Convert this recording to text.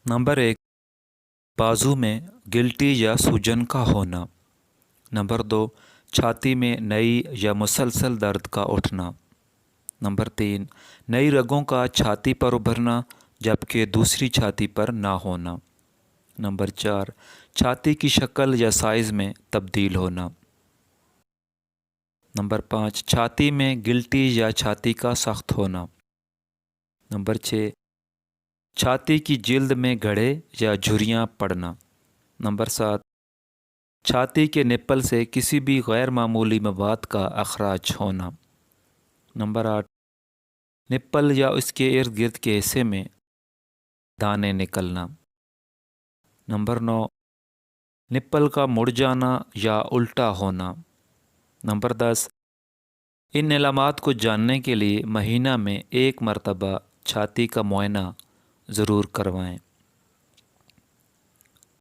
Number 1, बाजू में guilty या सूजन का होना। नंबर 2, छाती में नई या मुसलसल दर्द का उठना। नंबर 3, नई रगों का छाती पर उभरना जबकि दूसरी छाती पर ना होना। नंबर 4, छाती की शक्ल या साइज़ में तब्दील होना। नंबर 5, छाती में गिल्टी या छाती का सख्त होना। नंबर 6, छाती की जिल्द में गड़े या झुर्रियाँ पड़ना। नंबर 7, छाती के निप्पल से किसी भी गैर मामूली मवाद का अखराज होना। नंबर 8, निप्पल या उसके इर्द गिर्द के हिस्से में दाने निकलना। नंबर 9, निप्पल का मुड़ जाना या उल्टा होना। नंबर 10, इन अलामात को जानने के लिए महीना में 1 मरतबा छाती का मुआयना ज़रूर करवाएं।